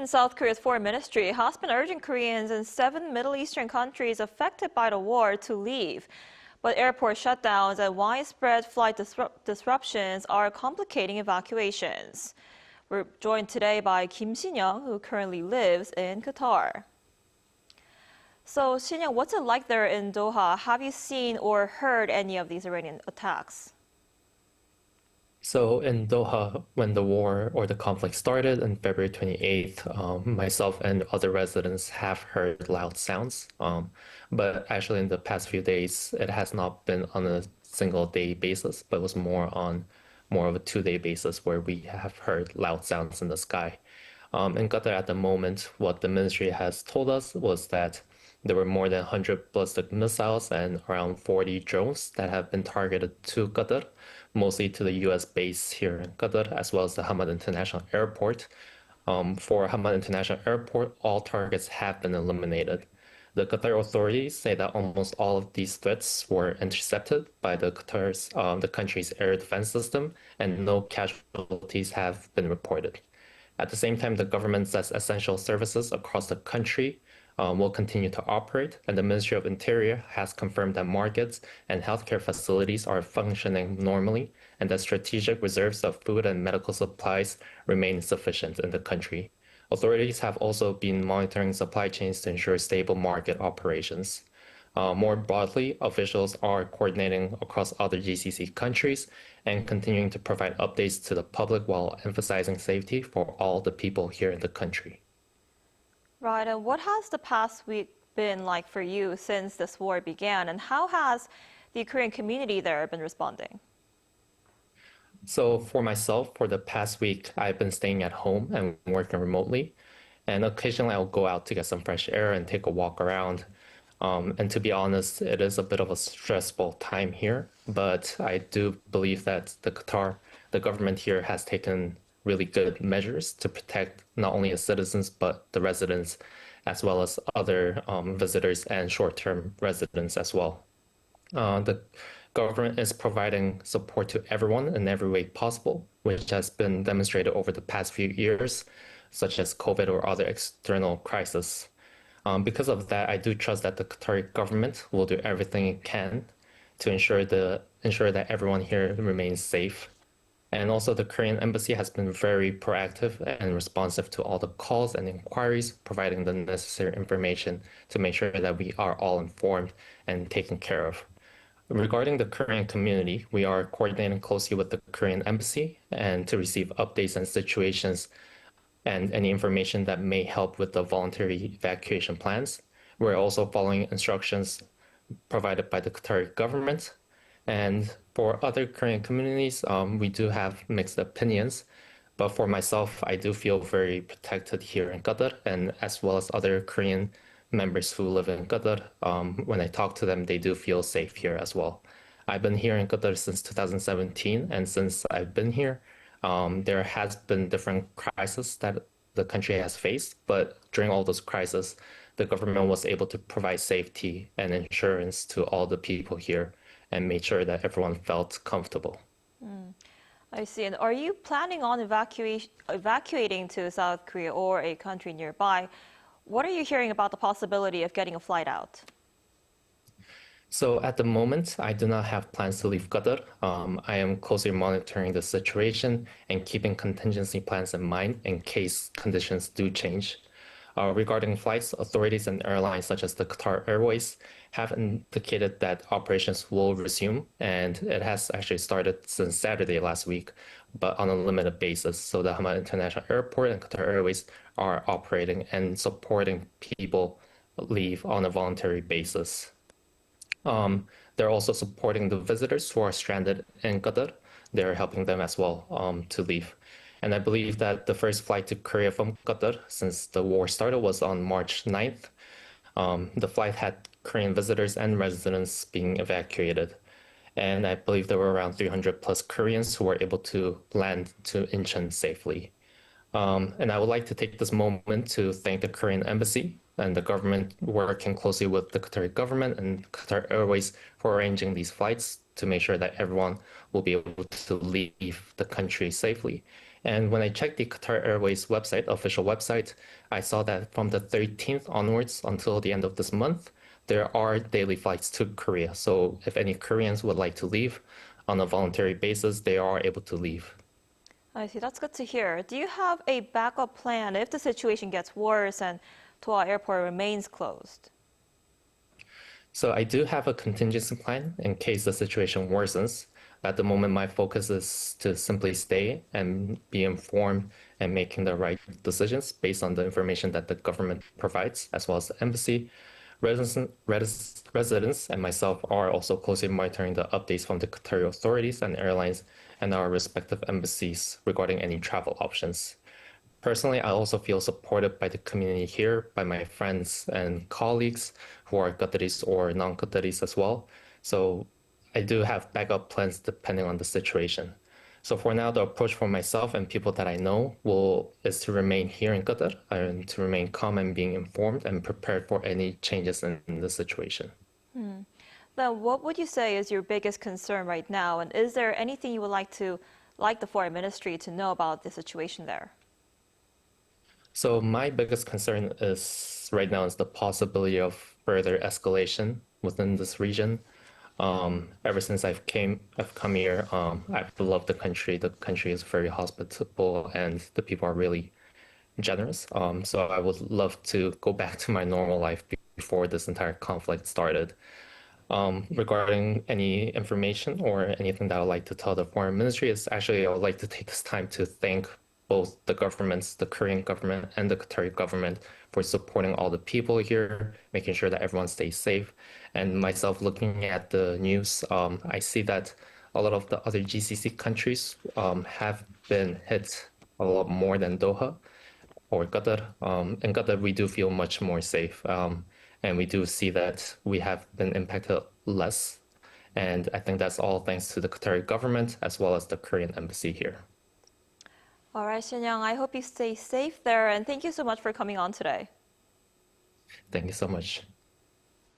And South Korea's foreign ministry has been urging Koreans in 7 Middle Eastern countries affected by the war to leave. But airport shutdowns and widespread flight disruptions are complicating evacuations. We're joined today by Kim Shinyoung, who currently lives in Qatar. So, Shinyoung, what's it like there in Doha? Have you seen or heard any of these Iranian attacks? So in Doha, when the war or the conflict started on February 28th, myself and other residents have heard loud sounds. But actually in the past few days, it has not been on a single day basis, but was more of a 2-day basis where we have heard loud sounds in the sky. In Qatar at the moment, what the ministry has told us was that there were more than 100 ballistic missiles and around 40 drones that have been targeted to Qatar, mostly to the US base here in Qatar, as well as the Hamad International Airport. For Hamad International Airport, all targets have been eliminated. The Qatar authorities say that almost all of these threats were intercepted by the country's air defense system, and no casualties have been reported. At the same time, the government says essential services across the country will continue to operate, and the Ministry of Interior has confirmed that markets and healthcare facilities are functioning normally, and that strategic reserves of food and medical supplies remain sufficient in the country. Authorities have also been monitoring supply chains to ensure stable market operations. More broadly, officials are coordinating across other GCC countries and continuing to provide updates to the public while emphasizing safety for all the people here in the country. Right, and what has the past week been like for you since this war began, and how has the Korean community there been responding? So for myself, for the past week, I've been staying at home and working remotely, and occasionally I'll go out to get some fresh air and take a walk around. And to be honest, it is a bit of a stressful time here, but I do believe that the government here has taken really good measures to protect not only the citizens, but the residents, as well as other visitors and short-term residents as well. The government is providing support to everyone in every way possible, which has been demonstrated over the past few years, such as COVID or other external crises. Because of that, I do trust that the Qatari government will do everything it can to ensure that everyone here remains safe. And also the Korean embassy has been very proactive and responsive to all the calls and inquiries, providing the necessary information to make sure that we are all informed and taken care of. Regarding the Korean community, we are coordinating closely with the Korean embassy and to receive updates and situations and any information that may help with the voluntary evacuation plans. We're also following instructions provided by the Qatari government. And for other Korean communities, we do have mixed opinions. But for myself, I do feel very protected here in Qatar, and as well as other Korean members who live in Qatar. When I talk to them, they do feel safe here as well. I've been here in Qatar since 2017, and since I've been here, there has been different crises that the country has faced. But during all those crises, the government was able to provide safety and insurance to all the people here, and made sure that everyone felt comfortable. I see. And are you planning on evacuating to South Korea or a country nearby? What are you hearing about the possibility of getting a flight out? So at the moment, I do not have plans to leave Qatar. I am closely monitoring the situation and keeping contingency plans in mind in case conditions do change. Regarding flights, authorities and airlines such as the Qatar Airways have indicated that operations will resume, and it has actually started since Saturday last week, but on a limited basis. So the Hamad International Airport and Qatar Airways are operating and supporting people leave on a voluntary basis. They're also supporting the visitors who are stranded in Qatar. They're helping them as well to leave. And I believe that the first flight to Korea from Qatar since the war started was on March 9th. The flight had Korean visitors and residents being evacuated. And I believe there were around 300 plus Koreans who were able to land to Incheon safely. And I would like to take this moment to thank the Korean embassy and the government working closely with the Qatari government and Qatar Airways for arranging these flights to make sure that everyone will be able to leave the country safely. And when I checked the Qatar Airways website, official website, I saw that from the 13th onwards until the end of this month, there are daily flights to Korea. So if any Koreans would like to leave on a voluntary basis, they are able to leave. I see. That's good to hear. Do you have a backup plan if the situation gets worse and Doha Airport remains closed? So I do have a contingency plan in case the situation worsens. At the moment, my focus is to simply stay and be informed and making the right decisions based on the information that the government provides, as well as the embassy. Residents and myself are also closely monitoring the updates from the Qatari authorities and airlines and our respective embassies regarding any travel options. Personally, I also feel supported by the community here, by my friends and colleagues who are Qataris or non-Qataris as well. So I do have backup plans depending on the situation. So for now, the approach for myself and people that I know is to remain here in Qatar and to remain calm and being informed and prepared for any changes in the situation. Then what would you say is your biggest concern right now? And is there anything you would like the foreign ministry to know about the situation there? So my biggest concern is right now is the possibility of further escalation within this region. Ever since I've come here, I've loved the country. The country is very hospitable and the people are really generous. So I would love to go back to my normal life before this entire conflict started. Regarding any information or anything that I would like to tell the foreign ministry is actually I would like to take this time to thank both the governments, the Korean government and the Qatari government for supporting all the people here, making sure that everyone stays safe. And myself looking at the news, I see that a lot of the other GCC countries have been hit a lot more than Doha or Qatar. In Qatar, we do feel much more safe. And we do see that we have been impacted less. And I think that's all thanks to the Qatari government as well as the Korean embassy here. All right, Shinyoung, I hope you stay safe there. And thank you so much for coming on today. Thank you so much.